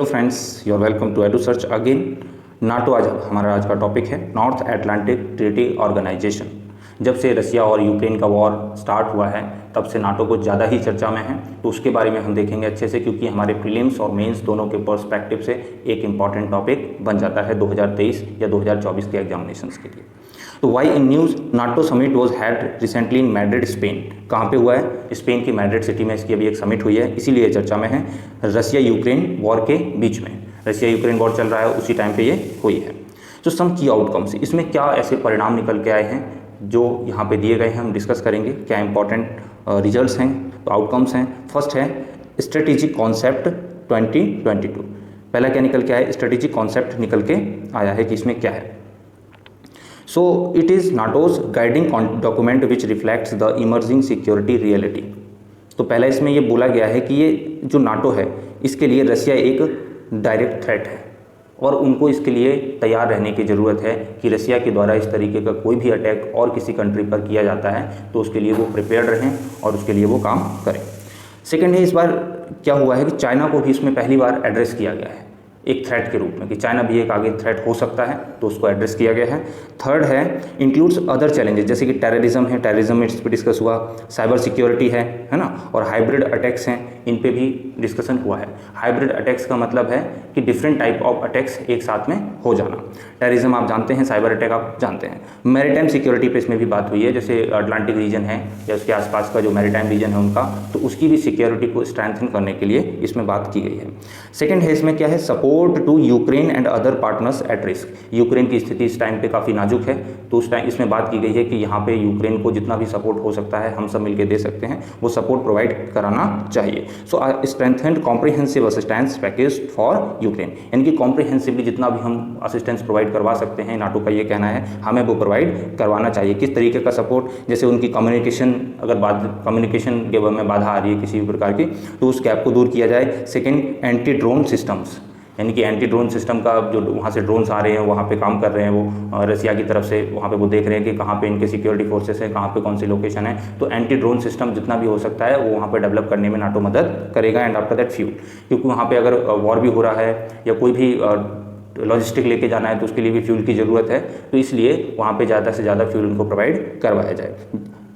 Friends, you are welcome to Edu Search again. NATO आज का topic है north Atlantic treaty organisation. जब से रसिया और यूक्रेन का वॉर स्टार्ट हुआ है तब से नाटो कुछ ज़्यादा ही चर्चा में है, तो उसके बारे में हम देखेंगे अच्छे से, क्योंकि हमारे प्रीलिम्स और मेंस दोनों के पर्सपेक्टिव से एक इम्पॉर्टेंट टॉपिक बन जाता है 2023 या 2024 के एग्जामिनेशंस के लिए। तो why in news NATO summit was had recently in Madrid Spain. कहाँ पे हुआ है? स्पेन की मैड्रिड सिटी में इसकी अभी एक समिट हुई है, इसीलिए चर्चा में है। रसिया यूक्रेन वॉर के बीच में, रसिया यूक्रेन वॉर चल रहा है उसी टाइम पे ये हुई है। तो सम की आउटकम्स, इसमें क्या ऐसे परिणाम निकल के आए हैं जो यहाँ पे दिए गए हैं, हम डिस्कस करेंगे। क्या इंपॉर्टेंट रिजल्ट्स हैं, तो आउटकम्स हैं। फर्स्ट है स्ट्रेटेजिक कॉन्सेप्ट 2022। पहला क्या निकल के आया? स्ट्रेटेजिक कॉन्सेप्ट निकल के आया है कि इसमें क्या है। So it is NATO's guiding document which reflects the emerging security reality। तो पहला इसमें ये बोला गया है कि ये जो नाटो है इसके लिए रसिया एक डायरेक्ट थ्रेट है और उनको इसके लिए तैयार रहने की ज़रूरत है कि रसिया के द्वारा इस तरीके का कोई भी अटैक और किसी कंट्री पर किया जाता है तो उसके लिए वो प्रिपेयर्ड रहें और उसके लिए वो काम करें। सेकेंड है, इस बार क्या हुआ है कि चाइना को भी इसमें पहली बार एड्रेस किया गया है एक थ्रेट के रूप में, कि चाइना भी एक आगे थ्रेट हो सकता है, तो उसको एड्रेस किया गया है। थर्ड है इंक्लूड्स अदर चैलेंजेस, जैसे कि टेररिज्म है, टेररिज्म में इस पर डिस्कस हुआ, साइबर सिक्योरिटी है ना, और हाइब्रिड अटैक्स हैं, इन पे भी डिस्कशन हुआ है। हाइब्रिड अटैक्स का मतलब है कि डिफरेंट टाइप ऑफ अटैक्स एक साथ में हो जाना। टेररिज्म आप जानते हैं, साइबर अटैक आप जानते हैं। मैरीटाइम सिक्योरिटी पे इसमें भी बात हुई है, जैसे अटलांटिक रीजन है या उसके आसपास का जो मैरीटाइम रीजन है उनका, तो उसकी भी सिक्योरिटी को स्ट्रेंथन करने के लिए इसमें बात की गई है। सेकेंड है, इसमें क्या है? Support to Ukraine and other partners at risk. Ukraine की स्थिति इस टाइम पे काफ़ी नाजुक है, तो उस टाइम इसमें बात की गई है कि यहाँ पे यूक्रेन को जितना भी सपोर्ट हो सकता है हम सब मिलकर दे सकते हैं, वो सपोर्ट प्रोवाइड कराना चाहिए। So strengthened comprehensive assistance package for Ukraine, यानी कि कॉम्प्रिहेंसिवली जितना भी हम असिस्टेंस प्रोवाइड करवा सकते हैं, नाटो का ये कहना है हमें वो प्रोवाइड करवाना चाहिए। किस तरीके का सपोर्ट? जैसे उनकी कम्युनिकेशन, अगर कम्युनिकेशन के में बाधा आ रही है किसी भी प्रकार की, तो उस गैप को दूर किया जाए। सेकेंड, एंटी ड्रोन सिस्टम्स, यानी कि एंटी ड्रोन सिस्टम का जो वहाँ से ड्रोन्स आ रहे हैं वहाँ पे काम कर रहे हैं वो रसिया की तरफ से, वहाँ पे वो देख रहे हैं कि कहाँ पे इनके सिक्योरिटी फोर्सेस हैं, कहाँ पे कौन सी लोकेशन है, तो एंटी ड्रोन सिस्टम जितना भी हो सकता है वो वहाँ पे डेवलप करने में नाटो मदद करेगा। एंड आफ्टर दैट फ्यूल, क्योंकि वहाँ पे अगर वॉर भी हो रहा है या कोई भी लॉजिस्टिक लेके जाना है तो उसके लिए भी फ्यूल की ज़रूरत है, तो इसलिए वहाँ पे ज़्यादा से ज़्यादा फ्यूल उनको प्रोवाइड करवाया जाए।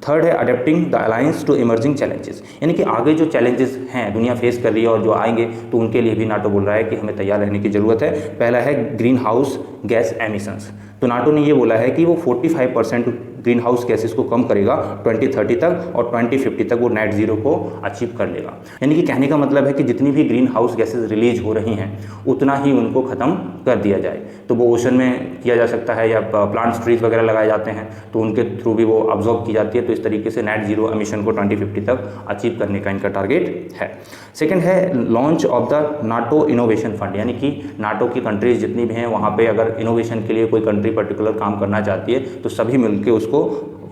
थर्ड है adapting the alliance to emerging challenges, यानी कि आगे जो चैलेंजेस हैं दुनिया फेस कर रही है और जो आएंगे तो उनके लिए भी नाटो बोल रहा है कि हमें तैयार रहने की ज़रूरत है। पहला है ग्रीन हाउस गैस एमिशंस। तो नाटो ने ये बोला है कि वो 45% ग्रीन हाउस गैसेस को कम करेगा 2030 तक और 2050 तक वो नेट जीरो को अचीव कर लेगा। यानी कि कहने का मतलब है कि जितनी भी ग्रीन हाउस गैसेस रिलीज हो रही हैं उतना ही उनको ख़त्म कर दिया जाए। तो वो ओशन में किया जा सकता है या प्लांट्स ट्रीज वगैरह लगाए जाते हैं तो उनके थ्रू भी वो अब्जॉर्ब की जाती है। तो इस तरीके से नेट जीरो एमिशन को 2050 तक अचीव करने का इनका टारगेट है। सेकेंड है launch of the NATO innovation fund, यानी कि नाटो की कंट्रीज जितनी भी हैं वहाँ पे अगर इनोवेशन के लिए कोई कंट्री पर्टिकुलर काम करना चाहती है तो सभी मिलकर उसको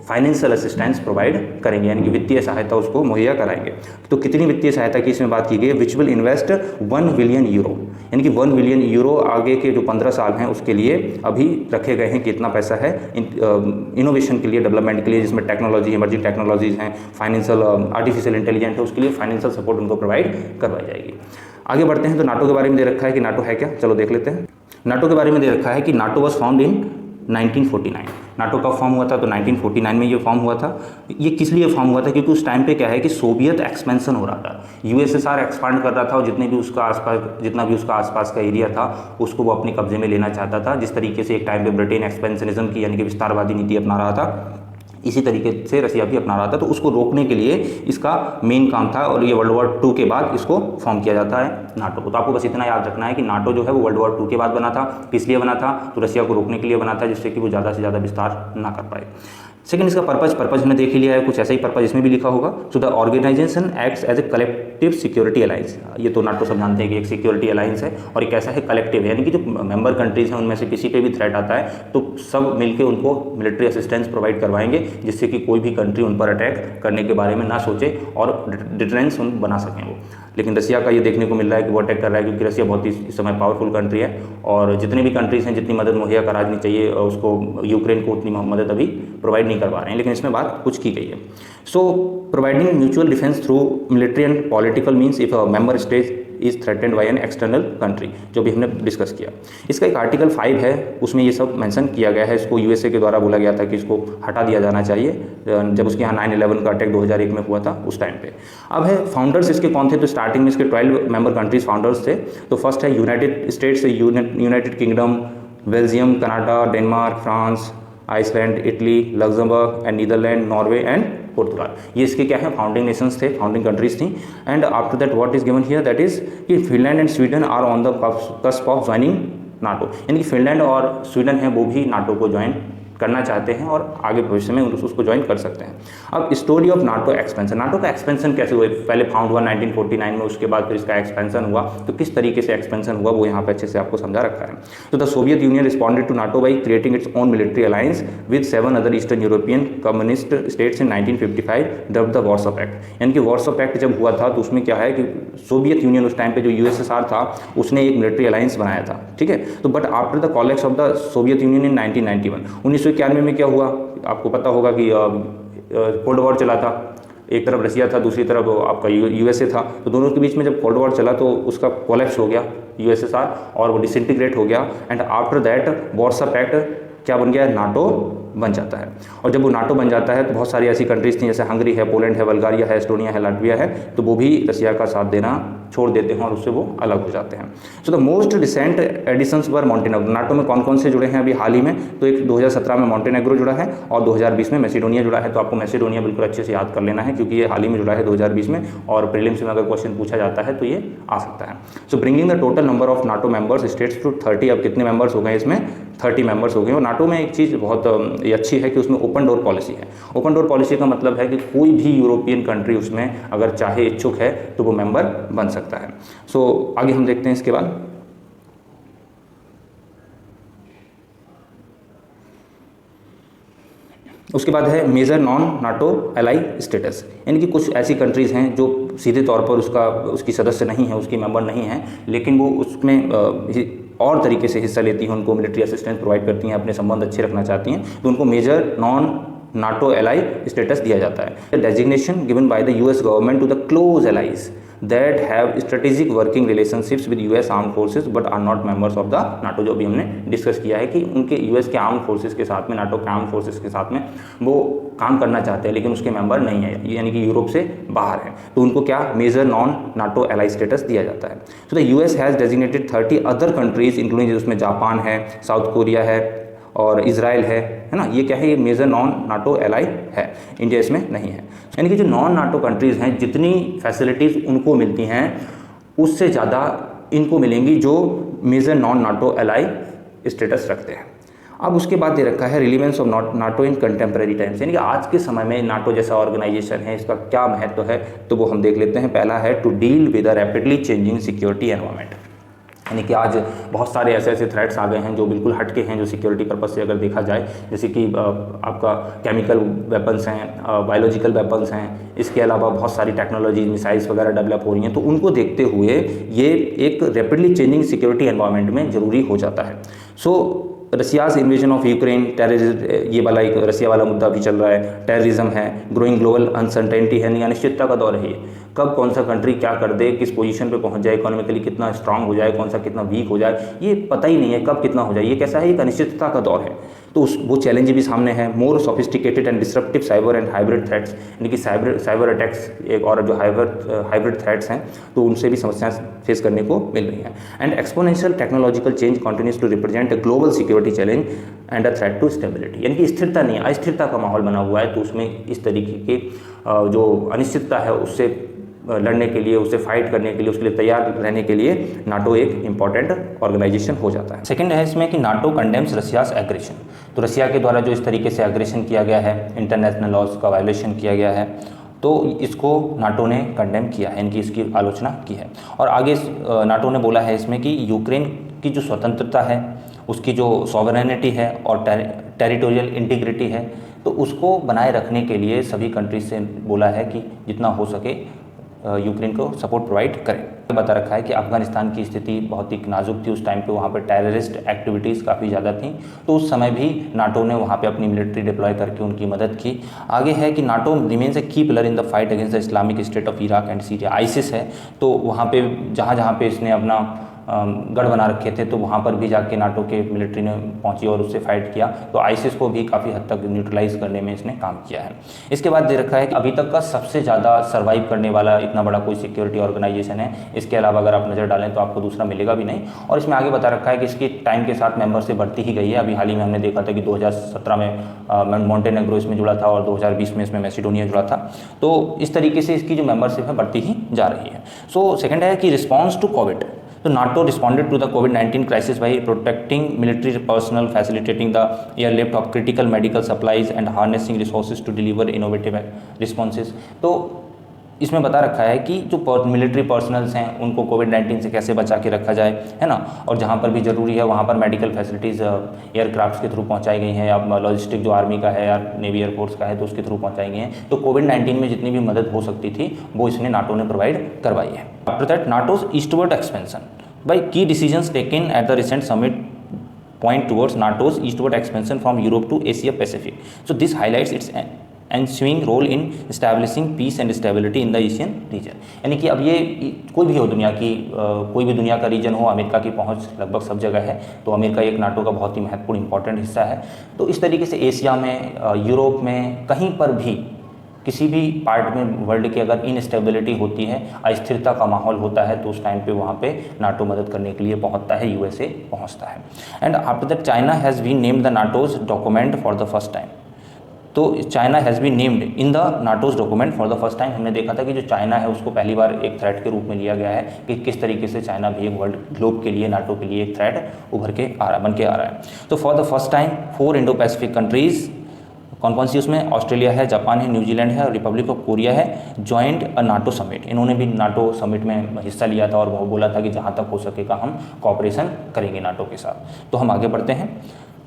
फाइनेंशियल असिस्टेंस प्रोवाइड करेंगे, यानी कि वित्तीय सहायता उसको मुहैया कराएंगे। तो कितनी वित्तीय सहायता की इसमें बात की गई है? Which will invest 1 billion euro, यानी कि 1 बिलियन यूरो आगे के जो 15 साल हैं उसके लिए अभी रखे गए हैं कि इतना पैसा है इनोवेशन के लिए, डेवलपमेंट के लिए, जिसमें टेक्नोलॉजी, इमर्जिंग टेक्नोलॉजीज हैं, फाइनेंशियल आर्टिफिशियल इंटेलिजेंस है, उसके लिए फाइनेंशियल सपोर्ट उनको प्रोवाइड करवाई जाएगी। आगे बढ़ते हैं तो नाटो के बारे में दे रखा है कि नाटो है क्या, चलो देख लेते हैं। नाटो के बारे में दे रखा है कि NATO was found in 1949। NATO कब फॉर्म हुआ था? तो 1949 में ये फॉर्म हुआ था। ये किस लिए फॉर्म हुआ था? क्योंकि उस टाइम पे क्या है कि सोवियत एक्सपेंशन हो रहा था, यूएसएसआर एक्सपांड कर रहा था और जितना भी उसका आसपास का एरिया था उसको वो अपने कब्जे में लेना चाहता था। जिस तरीके से एक टाइम पे ब्रिटेन एक्सपेंशनिज्म की यानी कि विस्तारवादी नीति अपना रहा था, इसी तरीके से रसिया भी अपना रहा था। तो उसको रोकने के लिए इसका मेन काम था और ये वर्ल्ड वॉर 2 के बाद इसको फॉर्म किया जाता है नाटो को। तो आपको बस इतना याद रखना है कि नाटो जो है वो वर्ल्ड वॉर 2 के बाद बना था। किस लिए बना था? तो रसिया को रोकने के लिए बना था, जिससे कि वो ज़्यादा से ज़्यादा विस्तार ना कर पाए। सेकेंड, इसका पर्पज हमने देख ही लिया है, कुछ ऐसा ही पर्पज इसमें भी लिखा होगा। So the organisation acts as a collective security alliance. ये तो नाटो सब जानते हैं कि एक सिक्योरिटी अलायंस है और एक ऐसा है कलेक्टिव, यानी कि जो मेंबर कंट्रीज हैं उनमें से किसी पे भी थ्रेट आता है तो सब मिलकर उनको मिलिट्री असिस्टेंस प्रोवाइड करवाएंगे, जिससे कि कोई भी कंट्री उन पर अटैक करने के बारे में ना सोचे और डिटरेंस बना सकें वो। लेकिन रसिया का ये देखने को मिल रहा है कि वो अटैक कर रहा है, क्योंकि रसिया बहुत ही इस समय पावरफुल कंट्री है और जितने भी कंट्रीज हैं जितनी मदद मुहैया करानी चाहिए उसको यूक्रेन को उतनी मदद अभी प्रोवाइड नहीं कर पा रहे हैं। लेकिन इसमें बात कुछ की गई है। So providing mutual defence through military and political means if a member state is threatened by an external country, जो भी हमने डिस्कस किया। इसका एक आर्टिकल 5 है, उसमें ये सब मेंशन किया गया है। इसको यूएसए के द्वारा बोला गया था कि इसको हटा दिया जाना चाहिए, जब उसके यहाँ 9/11 का अटैक 2001 में हुआ था उस टाइम पे। अब है फाउंडर्स इसके कौन थे, तो स्टार्टिंग में इसके 12 मेंबर कंट्रीज फाउंडर्स थे। तो फर्स्ट है United States, United Kingdom, Belgium, Canada, Denmark, France, Iceland, Italy, Luxembourg and Netherland, Norway and पुर्तगाल। ये इसके क्या है, फाउंडिंग नेशंस थे, फाउंडिंग कंट्रीज थी। And after that what is given here, that is कि Finland and Sweden are on the cusp of joining NATO, यानी कि फिनलैंड और स्वीडन है वो भी नाटो को ज्वाइन करना चाहते हैं और आगे भविष्य में उसको ज्वाइन कर सकते हैं। अब story of NATO expansion, NATO का एक्सपेंशन कैसे हुआ, पहले फाउंड हुआ 1949 में, उसके बाद फिर इसका एक्सपेंशन हुआ, तो किस तरीके से एक्सपेंशन हुआ वो यहाँ पे अच्छे से आपको समझा रखा है। तो the Soviet Union responded to NATO by creating its own military alliance with 7 other eastern European communist states in 1955 dubbed the Warsaw Pact. यानी कि वॉर्सो पैक्ट जब हुआ था तो उसमें क्या है कि सोवियत यूनियन उस टाइम पे जो यूएसएसआर था उसने एक मिलिट्री अलायंस बनाया था, ठीक है। तो but after the collapse of the Soviet Union in 1991, 1991 में क्या हुआ, आपको पता होगा कि कोल्ड वॉर चला था, एक तरफ रसिया था, दूसरी तरफ आपका यूएसए था। तो दोनों के बीच में जब कोल्ड वॉर चला तो उसका कोलैप्स हो गया यूएसएसआर और वो डिसइंटीग्रेट हो गया। And after that Warsaw Pact क्या बन गया, नाटो बन जाता है। और जब वो नाटो बन जाता है तो बहुत सारी ऐसी कंट्रीज थी जैसे हंगरी है, पोलैंड है, बल्गारिया है, एस्टोनिया है, लाटविया है, तो वो भी रसिया का साथ देना छोड़ देते हैं और उससे वो अलग हो जाते हैं। So the most recent additions were Montenegro. NATO में कौन कौन से जुड़े हैं अभी हाल ही में, तो एक 2017 में मॉन्टेनेग्रो जुड़ा है और 2020 में मैसेडोनिया जुड़ा है। तो आपको मैसेडोनिया बिल्कुल अच्छे से याद कर लेना है क्योंकि ये हाल ही में जुड़ा है 2020 में, और प्रीलिम्स में अगर क्वेश्चन पूछा जाता है तो ये आ सकता है। So bringing the total number of NATO members states to 30। अब कितने मेंबर्स हो गए इसमें, 30 मेंबर्स हो गए। और नाटो में एक चीज़ बहुत अच्छी है कि उसमें ओपन डोर पॉलिसी है। ओपन डोर पॉलिसी का मतलब है कि कोई भी यूरोपियन कंट्री उसमें अगर चाहे इच्छुक है तो वो मेंबर बन सकता है। सो आगे हम देखते हैं इसके बाद। उसके बाद है major non NATO ally status, यानी कि कुछ ऐसी कंट्रीज़ हैं जो सीधे तौर पर उसकी सदस्य नहीं है, उसकी मेंबर नहीं है, लेकिन वो उसमें और तरीके से हिस्सा लेती हैं, उनको मिलिट्री असिस्टेंस प्रोवाइड करती हैं, अपने संबंध अच्छे रखना चाहती हैं, तो उनको major non NATO ally status दिया जाता है। Designation given by the US government to the close allies that have strategic working relationships with US armed forces but are not members of the NATO। जो भी हमने discuss किया है कि उनके US के आर्म फोर्सेस के साथ में, नाटो के आर्म फोर्सेस के साथ में वो काम करना चाहते हैं लेकिन उसके मेंबर नहीं है, यानी कि यूरोप से बाहर है, तो उनको क्या major non NATO ally status दिया जाता है। तो the US has designated 30 other countries including, उसमें जापान है, साउथ कोरिया है और इजराइल है ना, ये क्या है, ये मेजर नॉन नाटो एलाई है, इंडिया इसमें नहीं है। यानी कि जो नॉन नाटो कंट्रीज़ हैं जितनी फैसिलिटीज़ उनको मिलती हैं उससे ज़्यादा इनको मिलेंगी जो major non NATO ally status रखते हैं। अब उसके बाद दे रखा है relevance of NATO in contemporary times, यानी कि आज के समय में नाटो जैसा ऑर्गेनाइजेशन है इसका क्या महत्व है, तो वो हम देख लेते हैं। पहला है to deal with a rapidly changing security environment, यानी कि आज बहुत सारे ऐसे ऐसे थ्रेट्स आ गए हैं जो बिल्कुल हटके हैं, जो सिक्योरिटी पर्पस से अगर देखा जाए, जैसे कि आपका केमिकल वेपन्स हैं, बायोलॉजिकल वेपन्स हैं, इसके अलावा बहुत सारी टेक्नोलॉजी मिसाइल्स वगैरह डेवलप हो रही हैं, तो उनको देखते हुए ये एक रैपिडली चेंजिंग सिक्योरिटी एनवायरनमेंट में ज़रूरी हो जाता है। So Russia's invasion of Ukraine, terrorism, ये वाला एक रसिया वाला मुद्दा भी चल रहा है, टेररिज्म है, ग्रोइंग ग्लोबल अनसर्टेनिटी है, अनिश्चितता का दौर है, कब कौन सा कंट्री क्या कर दे, किस पोजीशन पे पहुंच जाए, इकोनॉमिकली कितना स्ट्रांग हो जाए, कौन सा कितना वीक हो जाए, ये पता ही नहीं है कब कितना हो जाए, ये कैसा है, एक अनिश्चितता का दौर है। तो वो चैलेंज भी सामने है। More sophisticated and disruptive cyber and hybrid threats, यानी कि साइबर अटैक्स एक और जो हाइब्रिड थ्रेट्स हैं तो उनसे भी समस्याएं फेस करने को मिल रही हैं। And exponential technological change continues to represent a global security challenge and a threat to stability, यानी कि स्थिरता नहीं है, अस्थिरता का माहौल बना हुआ है, तो उसमें इस तरीके के जो अनिश्चितता है उससे लड़ने के लिए, उससे फाइट करने के लिए, उसके लिए तैयार रहने के लिए नाटो एक इंपॉर्टेंट ऑर्गेनाइजेशन हो जाता है। सेकंड है इसमें कि नाटो कंडेम्स रसियाज एग्रेशन, तो रसिया के द्वारा जो इस तरीके से एग्रेशन किया गया है, इंटरनेशनल लॉज का वायलेशन किया गया है, तो इसको नाटो ने कंडेम किया है, इनकी इसकी आलोचना की है। और आगे नाटो ने बोला है इसमें कि यूक्रेन की जो स्वतंत्रता है, उसकी जो सॉवरेनिटी है और टेरिटोरियल इंटीग्रिटी है, तो उसको बनाए रखने के लिए सभी कंट्रीज से बोला है कि जितना हो सके यूक्रेन को सपोर्ट प्रोवाइड करें। बता रखा है कि अफगानिस्तान की स्थिति बहुत ही नाजुक थी उस टाइम पे, वहाँ पर टेररिस्ट एक्टिविटीज़ काफ़ी ज़्यादा थी, तो उस समय भी नाटो ने वहाँ पे अपनी मिलिट्री डिप्लॉय करके उनकी मदद की। आगे है कि नाटो रिमेन्स ए की pillar in the fight against the Islamic state of Iraq and Syria. ISIS है, तो वहाँ पे जहाँ पे इसने अपना गढ़ बना रखे थे, तो वहाँ पर भी जाके नाटो के मिलिट्री ने पहुंची और उससे फाइट किया, तो आईसिस को भी काफ़ी हद तक न्यूट्रलाइज करने में इसने काम किया है। इसके बाद दे रखा है कि अभी तक का सबसे ज़्यादा सर्वाइव करने वाला इतना बड़ा कोई सिक्योरिटी ऑर्गेनाइजेशन है, इसके अलावा अगर आप नज़र डालें तो आपको दूसरा मिलेगा भी नहीं। और इसमें आगे बता रखा है कि इसकी टाइम के साथ मेंबर से बढ़ती ही गई है। अभी हाल ही में हमने देखा था कि 2017 में मोंटेनेग्रो इसमें जुड़ा था और 2020 में इसमें मैसिडोनिया जुड़ा था। तो इस तरीके से इसकी जो मेंबरशिप है बढ़ती ही जा रही है। सो सेकेंड है कि response to COVID. So NATO responded to the COVID-19 crisis by protecting military personnel, facilitating the airlift of critical medical supplies and harnessing resources to deliver innovative responses। तो इसमें बता रखा है कि जो मिलिट्री पर्सनल्स हैं उनको कोविड-19 से कैसे बचा के रखा जाए, है ना, और जहाँ पर भी ज़रूरी है वहाँ पर मेडिकल फैसिलिटीज़ एयरक्राफ्ट के थ्रू पहुँचाई गई हैं, या लॉजिस्टिक जो आर्मी का है या नेवी एयरफोर्स का है तो उसके थ्रू पहुँचाई गई हैं। तो कोविड-19 में जितनी भी मदद हो सकती थी वो इसने नाटो ने प्रोवाइड करवाई है। After that NATO's eastward expansion by key decisions taken at the recent summit point towards NATO's eastward expansion from Europe to Asia Pacific. So this highlights its ensuing role in establishing peace and stability in the Asian region। यानी कि अब ये कोई भी हो दुनिया की कोई भी दुनिया का रीजन हो, अमेरिका की पहुंच लगभग सब जगह है, तो अमेरिका एक नाटो का बहुत ही महत्वपूर्ण इंपॉर्टेंट हिस्सा है। तो इस तरीके से एशिया में, यूरोप में, कहीं पर भी किसी भी पार्ट में वर्ल्ड की अगर इनस्टेबिलिटी होती है, अस्थिरता का माहौल होता है, तो उस टाइम पे वहाँ पे नाटो मदद करने के लिए पहुँचता है, यूएसए पहुँचता है। And after that China has been named the NATO's document for the first time. तो China has been named in the NATO's document for the first time. हमने देखा था कि जो चाइना है उसको पहली बार एक थ्रेट के रूप में लिया गया है कि किस तरीके से चाइना भी एक वर्ल्ड ग्लोब के लिए, नाटो के लिए एक थ्रेट उभर के आ रहा, बन के आ रहा है। तो for the first time 4 Indo Pacific countries, कौन कौन सी उसमें, ऑस्ट्रेलिया है, जापान है, न्यूजीलैंड है और रिपब्लिक ऑफ कोरिया है, ज्वाइंट अ नाटो समिट। इन्होंने भी नाटो समिट में हिस्सा लिया था और वो बोला था कि जहाँ तक हो सकेगा हम कॉपरेशन करेंगे नाटो के साथ। तो हम आगे बढ़ते हैं।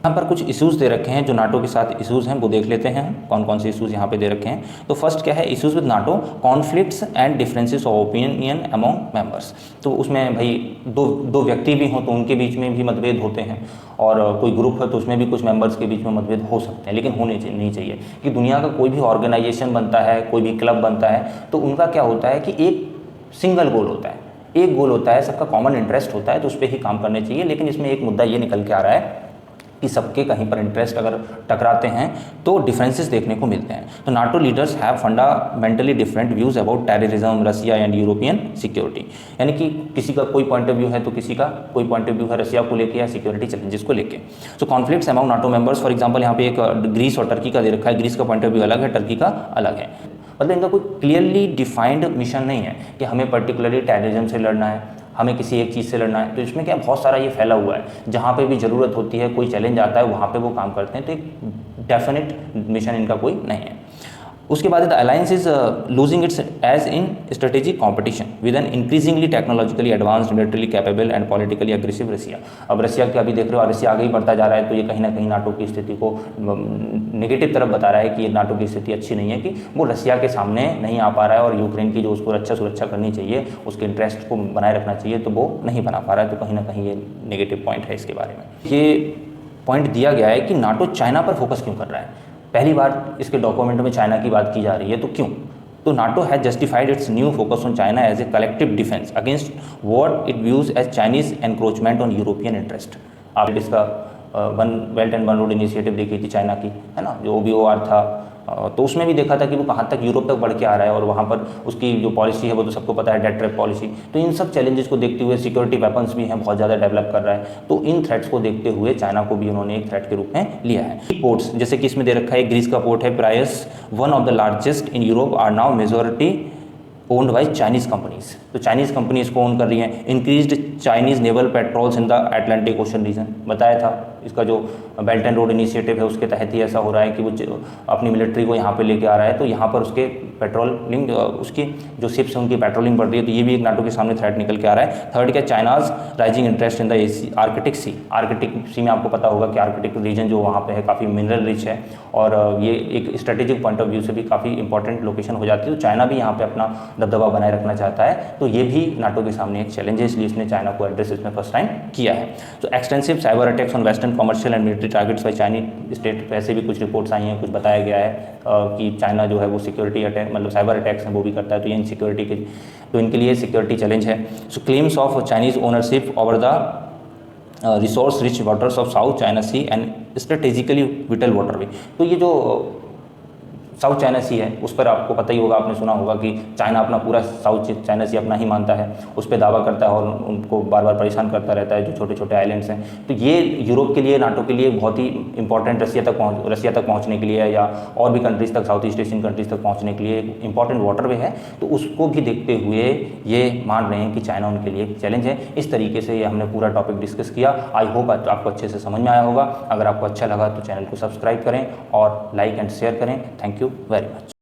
यहाँ पर कुछ इश्यूज़ दे रखे हैं जो नाटो के साथ इश्यूज़ हैं, वो देख लेते हैं हम कौन कौन से इश्यूज़ यहाँ पे दे रखे हैं। तो फर्स्ट क्या है, issues with NATO, conflicts and differences of opinion among members. तो उसमें भाई दो व्यक्ति भी हों तो उनके बीच में भी मतभेद होते हैं, और कोई ग्रुप है तो उसमें भी कुछ मेंबर्स के बीच में मतभेद हो सकते हैं, लेकिन होने नहीं चाहिए। कि दुनिया का कोई भी ऑर्गेनाइजेशन बनता है, कोई भी क्लब बनता है, तो उनका क्या होता है कि एक सिंगल गोल होता है, एक गोल होता है, सबका कॉमन इंटरेस्ट होता है, तो उस पर ही काम करने चाहिए। लेकिन इसमें एक मुद्दा ये निकल के आ रहा है कि सबके कहीं पर इंटरेस्ट अगर टकराते हैं तो डिफरेंसेस देखने को मिलते हैं। तो NATO leaders have fundamentally different views about terrorism, Russia and European security. यानी कि किसी का कोई पॉइंट ऑफ व्यू है तो किसी का कोई पॉइंट ऑफ व्यू है रसिया को लेकर या सिक्योरिटी चैलेंजेस को लेकर। So conflicts among NATO members, for example यहाँ पे एक ग्रीस और टर्की का दे रखा है। ग्रीस का पॉइंट ऑफ व्यू अलग है, टर्की का अलग है। मतलब इनका कोई क्लियरली डिफाइंड मिशन नहीं है कि हमें पर्टिकुलरली टेररिज्म से लड़ना है, हमें किसी एक चीज़ से लड़ना है। तो इसमें क्या बहुत सारा ये फैला हुआ है, जहाँ पे भी ज़रूरत होती है, कोई चैलेंज आता है, वहाँ पे वो काम करते हैं। तो एक डेफिनेट मिशन इनका कोई नहीं है। उसके बाद the alliance is losing its edge in strategic competition with an increasingly technologically advanced, military capable and politically aggressive Russia. अब रसिया का भी देख रहे हो, रसिया आगे ही बढ़ता जा रहा है, तो ये कहीं ना कहीं नाटो की स्थिति को नेगेटिव तरफ बता रहा है कि ये नाटो की स्थिति अच्छी नहीं है, कि वो रसिया के सामने नहीं आ पा रहा है और यूक्रेन की जो उसको सुरक्षा करनी चाहिए, उसके इंटरेस्ट को बनाए रखना चाहिए, तो वो नहीं बना पा रहा है। तो कहीं ना कहीं ये नेगेटिव पॉइंट है इसके बारे में। ये पॉइंट दिया गया है कि नाटो चाइना पर फोकस क्यों कर रहा है। पहली बार इसके डॉक्यूमेंट में चाइना की बात की जा रही है, तो क्यों? तो NATO has justified its new focus on China as a collective defence against what it views as Chinese encroachment on European interest. आप इसका one belt and one road initiative देखी थी चाइना की, है ना, जो OBOR था, तो उसमें भी देखा था कि वो कहाँ तक यूरोप तक बढ़ के आ रहा है, और वहाँ पर उसकी जो पॉलिसी है वो तो सबको पता है, डेट ट्रैप पॉलिसी। तो इन सब चैलेंजेस को देखते हुए सिक्योरिटी वेपन्स भी हैं, बहुत ज़्यादा डेवलप कर रहा है। तो इन थ्रेट्स को देखते हुए चाइना को भी उन्होंने एक थ्रेट के रूप में लिया है। पोर्ट्स, जैसे कि इसमें दे रखा है, ग्रीस का पोर्ट है Piraeus, one of the largest in Europe, are now majority owned by Chinese companies. तो चाइनीज़ कंपनी इसको ओन कर रही हैं। Increased Chinese naval patrols in the Atlantic Ocean region, बताया था इसका जो बेल्ट एंड रोड इनिशिएटिव है उसके तहत ही ऐसा हो रहा है कि वो अपनी मिलिट्री को यहाँ पे लेके आ रहा है, तो यहाँ पर उसके पेट्रोलिंग, उसकी जो शिप्स हैं उनकी पेट्रोलिंग बढ़ रही है, तो ये भी एक नाटो के सामने थ्रेट निकल के आ रहा है। थर्ड क्या, China's rising interest in the Arctic sea. Arctic sea में आपको पता होगा कि आर्कटिक रीजन जो वहाँ पे है काफ़ी मिनरल रिच है और ये एक स्ट्रेटेजिक पॉइंट ऑफ व्यू से भी काफ़ी इंपॉर्टेंट लोकेशन हो जाती है, तो चाइना भी यहाँ पे अपना दबदबा बनाए रखना चाहता है, तो ये भी नाटो के सामने एक चैलेंज है, इसलिए इसने चाइना को एड्रेस इसमें फर्स्ट टाइम किया है। तो extensive cyber attacks on western commercial and military targets by Chinese state, वैसे भी कुछ रिपोर्ट्स आई हैं, कुछ बताया गया है कि चाइना जो है वो सिक्योरिटी अटैक मतलब साइबर अटैक्स हैं वो भी करता है, तो ये इनसिक्योरिटी के, तो इनके लिए सिक्योरिटी चैलेंज है। So claims of Chinese ownership over the resource rich waters of South China sea and strategically vital waterway. तो ये जो साउथ चाइना सी है उस पर आपको पता ही होगा, आपने सुना होगा कि चाइना अपना पूरा साउथ चाइना सी अपना ही मानता है, उस पर दावा करता है और उनको बार बार परेशान करता रहता है जो छोटे छोटे आइलैंड्स हैं। तो ये यूरोप के लिए, नाटो के लिए बहुत ही इंपॉर्टेंट, रसिया तक पहुँचने के लिए या और भी कंट्रीज़ तक, साउथ ईस्ट एशियन कंट्रीज़ तक पहुँचने के लिए एक इंपॉर्टेंट वाटरवे है, तो उसको भी देखते हुए ये मान रहे हैं कि चाइना उनके लिए एक चैलेंज है। इस तरीके से ये हमने पूरा टॉपिक डिस्कस किया। आई होप आपको अच्छे से समझ में आया होगा। अगर आपको अच्छा लगा तो चैनल को सब्सक्राइब करें और लाइक एंड शेयर करें। Thank you very much.